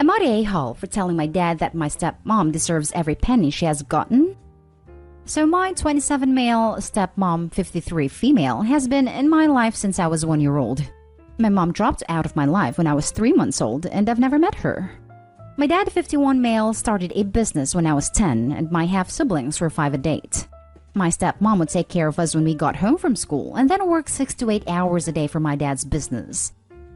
Am I the a-hole for telling my dad that my stepmom deserves every penny she has gotten? So my 27 male, stepmom 53 female has been in my life since I was 1 year old. My mom dropped out of my life when I was 3 months old and I've never met her. My dad 51 male started a business when I was 10 and my half-siblings were 5 and 8. My stepmom would take care of us when we got home from school and then work 6 to 8 hours a day for my dad's business.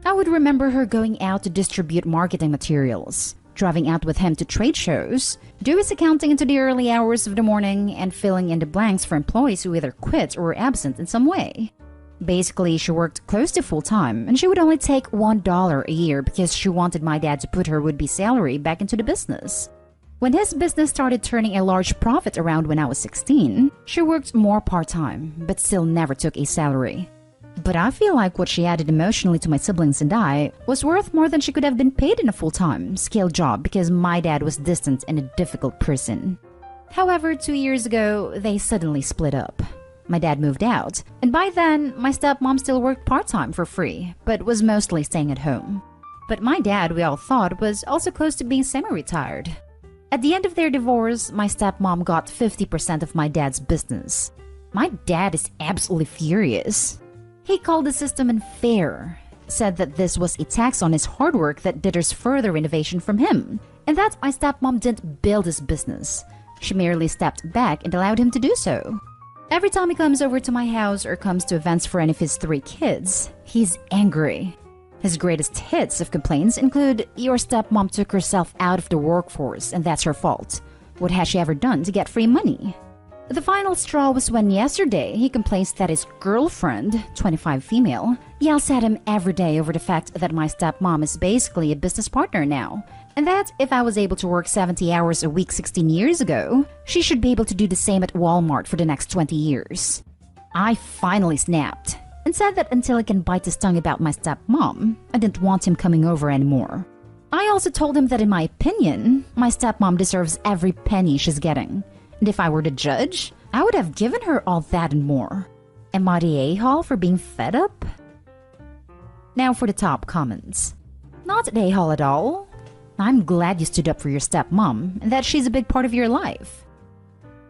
I would remember her going out to distribute marketing materials, driving out with him to trade shows, do his accounting into the early hours of the morning, and filling in the blanks for employees who either quit or were absent in some way. Basically, she worked close to full-time, and she would only take $1 a year because she wanted my dad to put her would-be salary back into the business. When his business started turning a large profit around when I was 16, she worked more part-time, but still never took a salary. But I feel like what she added emotionally to my siblings and I was worth more than she could have been paid in a full-time, skilled job because my dad was distant and a difficult person. However, 2 years ago, they suddenly split up. My dad moved out, and by then, my stepmom still worked part-time for free, but was mostly staying at home. But my dad, we all thought, was also close to being semi-retired. At the end of their divorce, my stepmom got 50% of my dad's business. My dad is absolutely furious. He called the system unfair, said that this was a tax on his hard work that deters further innovation from him, and that my stepmom didn't build his business. She merely stepped back and allowed him to do so. Every time he comes over to my house or comes to events for any of his 3 kids, he's angry. His greatest hits of complaints include, "Your stepmom took herself out of the workforce and that's her fault. What has she ever done to get free money?" The final straw was when yesterday he complains that his girlfriend, 25 female, yells at him every day over the fact that my stepmom is basically a business partner now, and that if I was able to work 70 hours a week 16 years ago, she should be able to do the same at Walmart for the next 20 years. I finally snapped and said that until I can bite his tongue about my stepmom, I didn't want him coming over anymore. I also told him that in my opinion, my stepmom deserves every penny she's getting. And if I were the judge, I would have given her all that and more. Am I the a-hole for being fed up? Now for the top comments. Not the a-hole at all. I'm glad you stood up for your stepmom and that she's a big part of your life.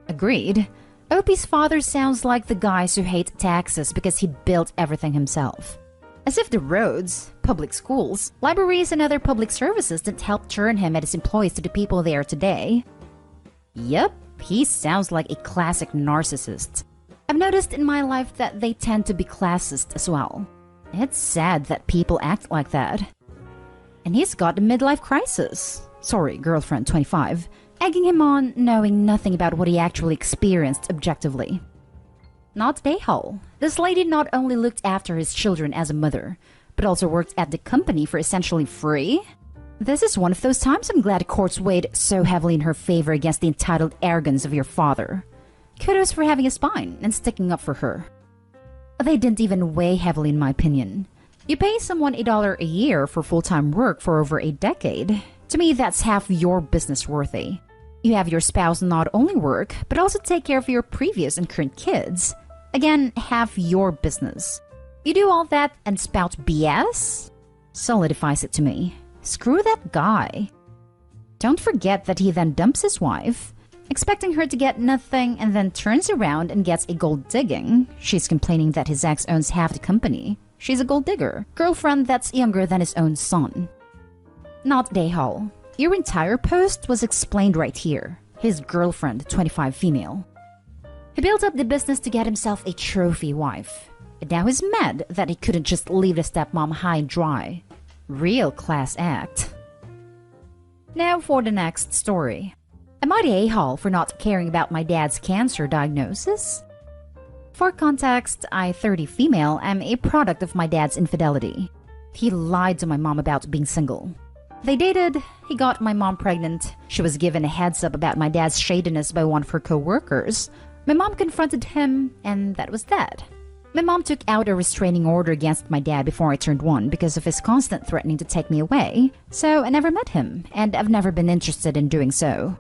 Agreed. Opie's father sounds like the guys who hate taxes because he built everything himself. As if the roads, public schools, libraries, and other public services didn't help turn him and his employees to the people they are today. Yep. He sounds like a classic narcissist. I've noticed in my life that they tend to be classist as well. It's sad that people act like that. And he's got a midlife crisis. Sorry, girlfriend 25. Egging him on, knowing nothing about what he actually experienced objectively. Not a-hole. This lady not only looked after his children as a mother, but also worked at the company for essentially free? This is one of those times I'm glad courts weighed so heavily in her favor against the entitled arrogance of your father. Kudos for having a spine and sticking up for her. They didn't even weigh heavily in my opinion. You pay someone $1 a year for full-time work for over a decade. To me, that's half your business worthy. You have your spouse not only work, but also take care of your previous and current kids. Again, half your business. You do all that and spout BS? Solidifies it to me. Screw that guy. Don't forget that he then dumps his wife, expecting her to get nothing, and then turns around and gets a gold digging. She's complaining that his ex owns half the company. She's a gold digger, girlfriend that's younger than his own son. Not a-hole. Your entire post was explained right here. His girlfriend, 25 female. He built up the business to get himself a trophy wife. And now he's mad that he couldn't just leave the stepmom high and dry. Real class act. Now for the next story. Am I the a-hole for not caring about my dad's cancer diagnosis? For context, I, 30 female, am a product of my dad's infidelity. He lied to my mom about being single. They dated, he got my mom pregnant, she was given a heads up about my dad's shadiness by one of her co-workers. My mom confronted him, and that was that. My mom took out a restraining order against my dad before I turned 1 because of his constant threatening to take me away, so I never met him, and I've never been interested in doing so.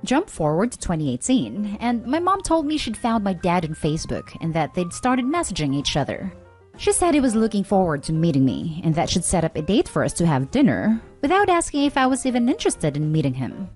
Jump forward to 2018, and my mom told me she'd found my dad on Facebook and that they'd started messaging each other. She said he was looking forward to meeting me and that she'd set up a date for us to have dinner without asking if I was even interested in meeting him.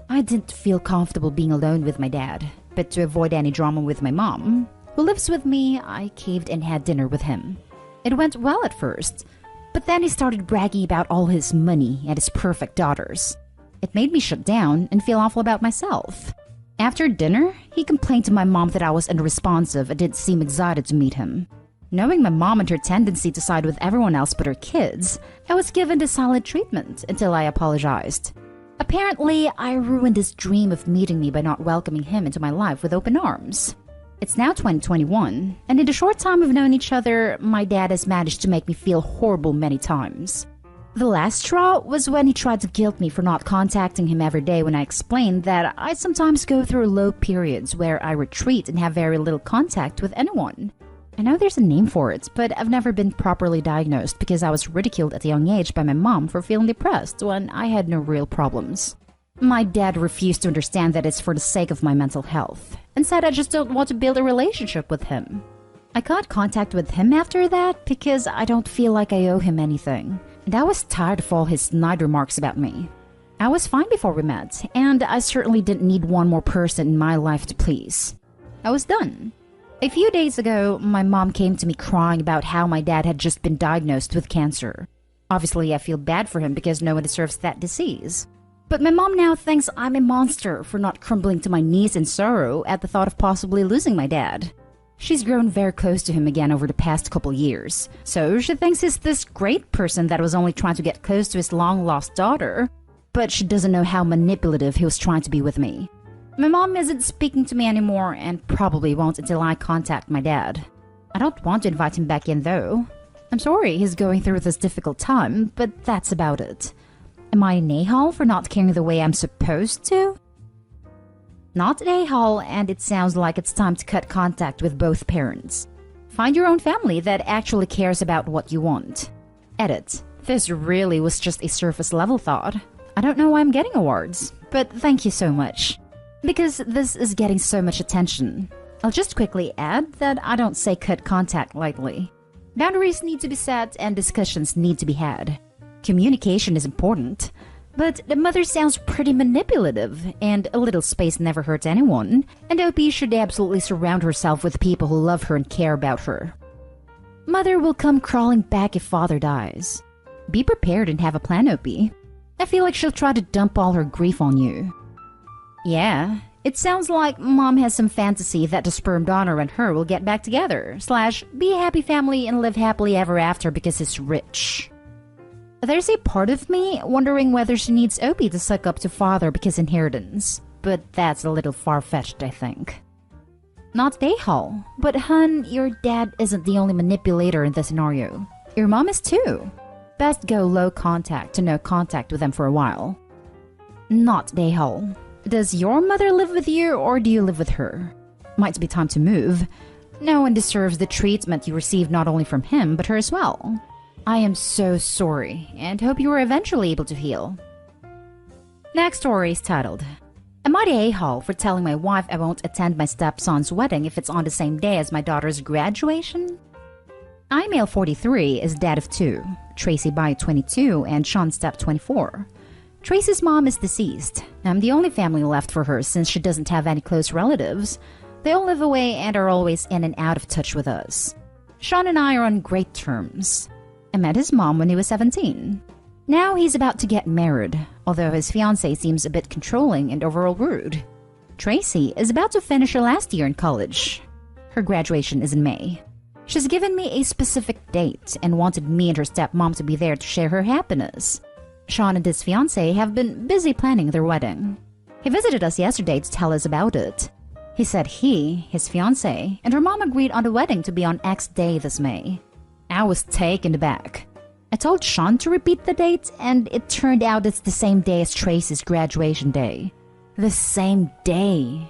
I didn't feel comfortable being alone with my dad, but to avoid any drama with my mom, who lives with me, I caved and had dinner with him. It went well at first, but then he started bragging about all his money and his perfect daughters. It made me shut down and feel awful about myself. After dinner, he complained to my mom that I was unresponsive and didn't seem excited to meet him. Knowing my mom and her tendency to side with everyone else but her kids, I was given the silent treatment until I apologized. Apparently, I ruined his dream of meeting me by not welcoming him into my life with open arms. It's now 2021, and in the short time we've known each other, my dad has managed to make me feel horrible many times. The last straw was when he tried to guilt me for not contacting him every day when I explained that I sometimes go through low periods where I retreat and have very little contact with anyone. I know there's a name for it, but I've never been properly diagnosed because I was ridiculed at a young age by my mom for feeling depressed when I had no real problems. My dad refused to understand that it's for the sake of my mental health and said I just don't want to build a relationship with him. I got contact with him after that because I don't feel like I owe him anything, and I was tired of all his snide remarks about me. I was fine before we met, and I certainly didn't need one more person in my life to please. I was done. A few days ago, my mom came to me crying about how my dad had just been diagnosed with cancer. Obviously, I feel bad for him because no one deserves that disease. But my mom now thinks I'm a monster for not crumbling to my knees in sorrow at the thought of possibly losing my dad. She's grown very close to him again over the past couple years, so she thinks he's this great person that was only trying to get close to his long-lost daughter, but she doesn't know how manipulative he was trying to be with me. My mom isn't speaking to me anymore and probably won't until I contact my dad. I don't want to invite him back in though. I'm sorry he's going through this difficult time, but that's about it. Am I an a-hole for not caring the way I'm supposed to? Not an a-hole, and it sounds like it's time to cut contact with both parents. Find your own family that actually cares about what you want. Edit. This really was just a surface level thought. I don't know why I'm getting awards, but thank you so much. Because this is getting so much attention. I'll just quickly add that I don't say cut contact lightly. Boundaries need to be set and discussions need to be had. Communication is important, but the mother sounds pretty manipulative, and a little space never hurts anyone, and OP should absolutely surround herself with people who love her and care about her. Mother will come crawling back if father dies. Be prepared and have a plan, OP. I feel like she'll try to dump all her grief on you. Yeah, it sounds like mom has some fantasy that the sperm donor and her will get back together, / be a happy family and live happily ever after because he's rich. There's a part of me wondering whether she needs Opie to suck up to father because inheritance, but that's a little far-fetched, I think. Not a-hole, but hun, your dad isn't the only manipulator in this scenario. Your mom is too. Best go low contact to no contact with them for a while. Not a-hole. Does your mother live with you or do you live with her? Might be time to move. No one deserves the treatment you receive not only from him but her as well. I am so sorry and hope you are eventually able to heal. Next story is titled, Am I the a-hole for telling my wife I won't attend my stepson's wedding if it's on the same day as my daughter's graduation? I'm male 43 is dad of 2, Tracy by 22 and Sean step 24. Tracy's mom is deceased. I'm the only family left for her since she doesn't have any close relatives. They all live away and are always in and out of touch with us. Sean and I are on great terms. I met his mom when he was 17. Now he's about to get married, although his fiancée seems a bit controlling and overall rude. Tracy is about to finish her last year in college. Her graduation is in May. She's given me a specific date and wanted me and her stepmom to be there to share her happiness. Sean and his fiancée have been busy planning their wedding. He visited us yesterday to tell us about it. He said he, his fiancée, and her mom agreed on the wedding to be on X day this May. I was taken aback. I told Sean to repeat the date, and it turned out it's the same day as Tracy's graduation day. The same day.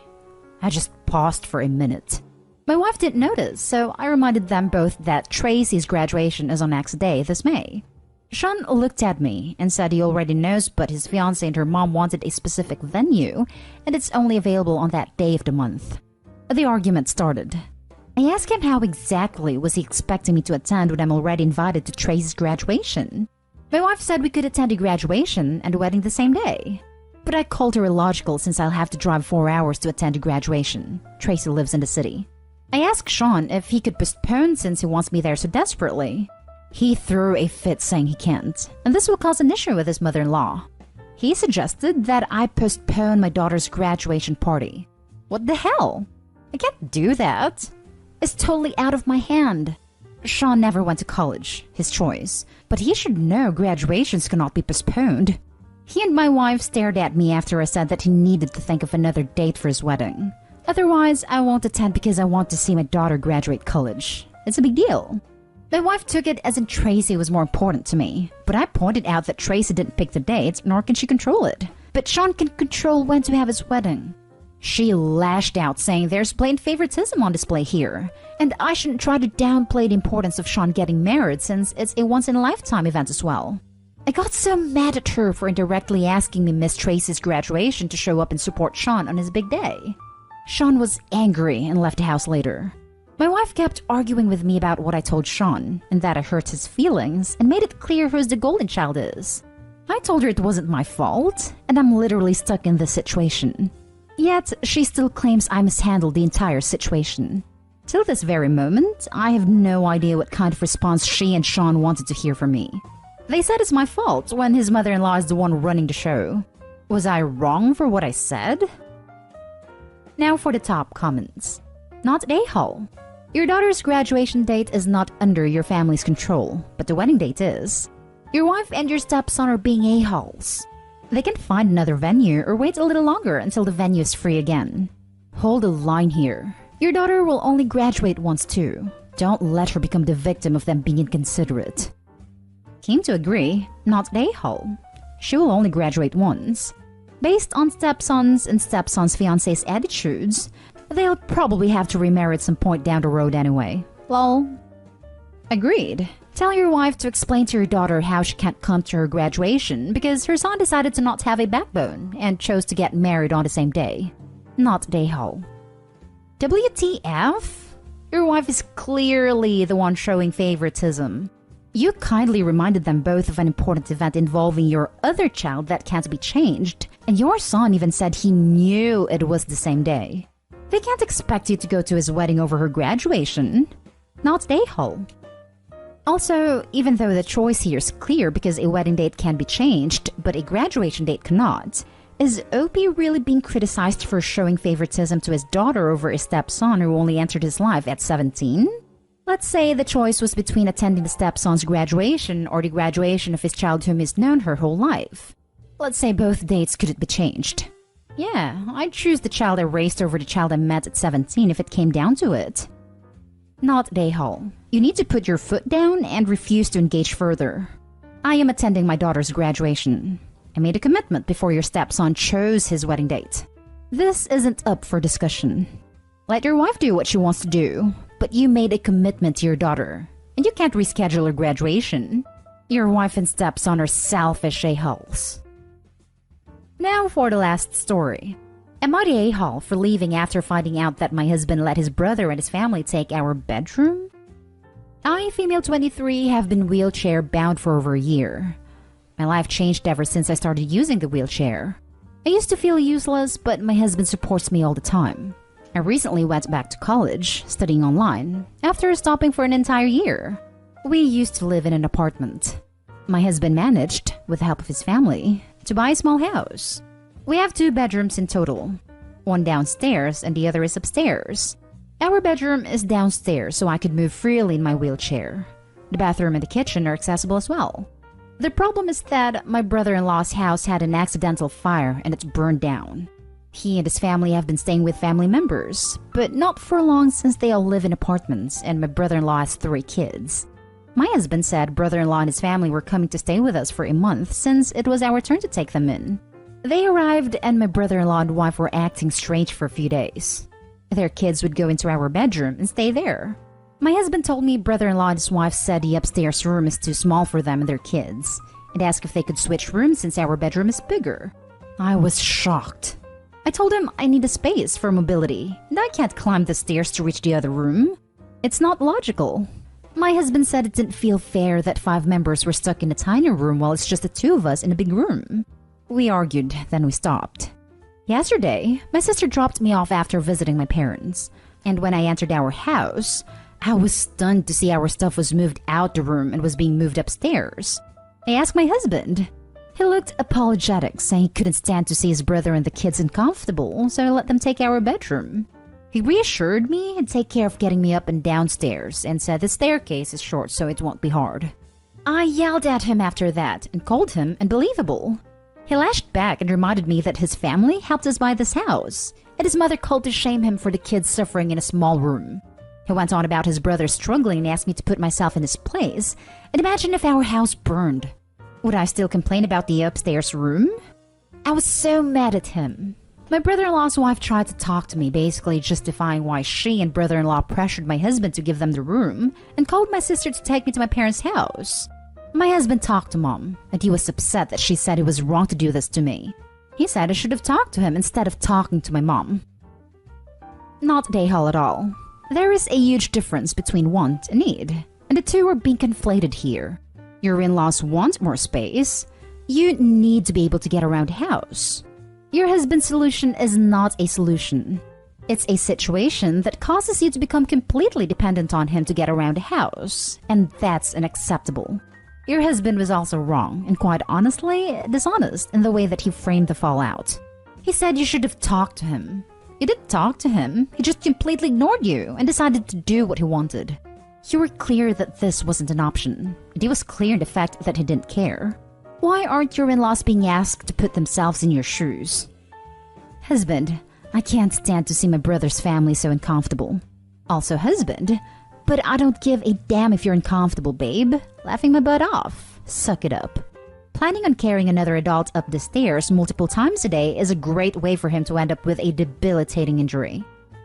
I just paused for a minute. My wife didn't notice, so I reminded them both that Tracy's graduation is on X day this May. Sean looked at me and said he already knows, but his fiancée and her mom wanted a specific venue, and it's only available on that day of the month. The argument started. I asked him how exactly was he expecting me to attend when I'm already invited to Tracy's graduation. My wife said we could attend a graduation and a wedding the same day. But I called her illogical since I'll have to drive 4 hours to attend a graduation. Tracy lives in the city. I asked Sean if he could postpone since he wants me there so desperately. He threw a fit saying he can't, and this will cause an issue with his mother-in-law. He suggested that I postpone my daughter's graduation party. What the hell? I can't do that. It's totally out of my hand. Sean never went to college, his choice, but he should know graduations cannot be postponed. He and my wife stared at me after I said that he needed to think of another date for his wedding. Otherwise, I won't attend because I want to see my daughter graduate college. It's a big deal. My wife took it as in Tracy was more important to me, but I pointed out that Tracy didn't pick the dates, nor can she control it. But Sean can control when to have his wedding. She lashed out, saying there's blatant favoritism on display here, and I shouldn't try to downplay the importance of Sean getting married since it's a once-in-a-lifetime event as well. I got so mad at her for indirectly asking me Miss Tracy's graduation to show up and support Sean on his big day. Sean was angry and left the house later. My wife kept arguing with me about what I told Sean, and that I hurt his feelings, and made it clear who's the golden child is. I told her it wasn't my fault, and I'm literally stuck in this situation. Yet, she still claims I mishandled the entire situation. Till this very moment, I have no idea what kind of response she and Sean wanted to hear from me. They said it's my fault when his mother-in-law is the one running the show. Was I wrong for what I said? Now for the top comments. Not a-hole. Your daughter's graduation date is not under your family's control, but the wedding date is. Your wife and your stepson are being a-holes. They can find another venue or wait a little longer until the venue is free again. Hold a line here. Your daughter will only graduate once too. Don't let her become the victim of them being inconsiderate. Came to agree, not a-hole. She will only graduate once. Based on stepson's and stepson's fiancé's attitudes, they'll probably have to remarry at some point down the road anyway. Lol. Agreed. Tell your wife to explain to your daughter how she can't come to her graduation because her son decided to not have a backbone and chose to get married on the same day. Not a-hole. WTF? Your wife is clearly the one showing favoritism. You kindly reminded them both of an important event involving your other child that can't be changed, and your son even said he knew it was the same day. They can't expect you to go to his wedding over her graduation. Not a-hole. Also, even though the choice here is clear because a wedding date can be changed, but a graduation date cannot, is Opie really being criticized for showing favoritism to his daughter over his stepson who only entered his life at 17? Let's say the choice was between attending the stepson's graduation or the graduation of his child whom he's known her whole life. Let's say both dates couldn't be changed. Yeah, I'd choose the child I raised over the child I met at 17 if it came down to it. Not a-hole. You need to put your foot down and refuse to engage further. I am attending my daughter's graduation. I made a commitment before your stepson chose his wedding date. This isn't up for discussion. Let your wife do what she wants to do, but you made a commitment to your daughter, and you can't reschedule her graduation. Your wife and stepson are selfish a-holes. Now for the last story. Am I the a-hole for leaving after finding out that my husband let his brother and his family take our bedroom? I, female 23, have been wheelchair bound for over a year. My life changed ever since I started using the wheelchair. I used to feel useless, but my husband supports me all the time. I recently went back to college, studying online, after stopping for an entire year. We used to live in an apartment. My husband managed, with the help of his family, to buy a small house. We have 2 bedrooms in total, one downstairs and the other is upstairs. Our bedroom is downstairs so I could move freely in my wheelchair. The bathroom and the kitchen are accessible as well. The problem is that my brother-in-law's house had an accidental fire and it's burned down. He and his family have been staying with family members, but not for long since they all live in apartments and my brother-in-law has 3 kids. My husband said brother-in-law and his family were coming to stay with us for a month since it was our turn to take them in. They arrived and my brother-in-law and wife were acting strange for a few days. Their kids would go into our bedroom and stay there. My husband told me brother-in-law and his wife said the upstairs room is too small for them and their kids, and asked if they could switch rooms since our bedroom is bigger. I was shocked. I told him I need a space for mobility, and I can't climb the stairs to reach the other room. It's not logical. My husband said it didn't feel fair that 5 members were stuck in a tiny room while it's just the 2 of us in a big room. We argued, then we stopped. Yesterday, my sister dropped me off after visiting my parents, and when I entered our house, I was stunned to see our stuff was moved out the room and was being moved upstairs. I asked my husband. He looked apologetic, saying he couldn't stand to see his brother and the kids uncomfortable, so I let them take our bedroom. He reassured me he'd take care of getting me up and downstairs and said the staircase is short so it won't be hard. I yelled at him after that and called him unbelievable. He lashed back and reminded me that his family helped us buy this house, and his mother called to shame him for the kids suffering in a small room. He went on about his brother struggling and asked me to put myself in his place and imagine if our house burned. Would I still complain about the upstairs room? I was so mad at him. My brother-in-law's wife tried to talk to me, basically justifying why she and brother-in-law pressured my husband to give them the room and called my sister to take me to my parents' house. My husband talked to Mom, and he was upset that she said it was wrong to do this to me. He said I should have talked to him instead of talking to my mom. Not Dayhall at all. There is a huge difference between want and need, and the two are being conflated here. Your in-laws want more space. You need to be able to get around the house. Your husband's solution is not a solution. It's a situation that causes you to become completely dependent on him to get around the house, and that's unacceptable. Your husband was also wrong, and quite honestly, dishonest in the way that he framed the fallout. He said you should have talked to him. You didn't talk to him, he just completely ignored you and decided to do what he wanted. You were clear that this wasn't an option, and he was clear in the fact that he didn't care. Why aren't your in-laws being asked to put themselves in your shoes? Husband, I can't stand to see my brother's family so uncomfortable. Also husband, but I don't give a damn if you're uncomfortable, babe. Laughing my butt off. Suck it up. Planning on carrying another adult up the stairs multiple times a day is a great way for him to end up with a debilitating injury.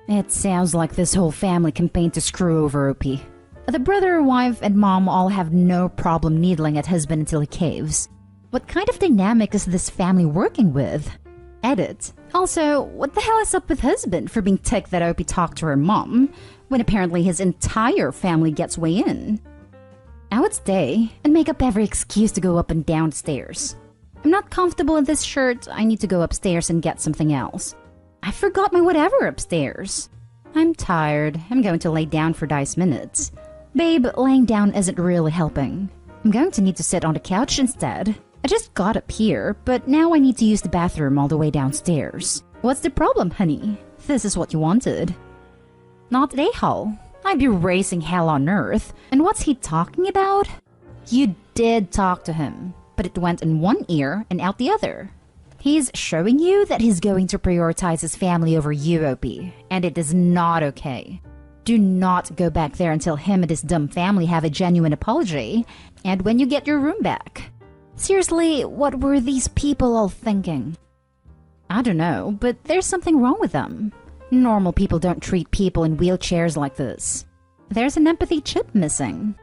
It sounds like this whole family campaigned to screw over OP. The brother, wife, and mom all have no problem needling at husband until he caves. What kind of dynamic is this family working with? Edit. Also, what the hell is up with husband for being ticked that OP talked to her mom, when apparently his entire family gets way in? I would stay and make up every excuse to go up and down stairs. I'm not comfortable in this shirt, I need to go upstairs and get something else. I forgot my whatever upstairs. I'm tired, I'm going to lay down for 10 minutes. Babe, laying down isn't really helping. I'm going to need to sit on the couch instead. I just got up here, but now I need to use the bathroom all the way downstairs. What's the problem, honey? This is what you wanted. Not Dayhall. I'd be raising hell on earth. And what's he talking about? You did talk to him, but it went in one ear and out the other. He's showing you that he's going to prioritize his family over you, OP, and it is not okay. Do not go back there until him and his dumb family have a genuine apology, and when you get your room back. Seriously, what were these people all thinking? I don't know, but there's something wrong with them. Normal people don't treat people in wheelchairs like this. There's an empathy chip missing.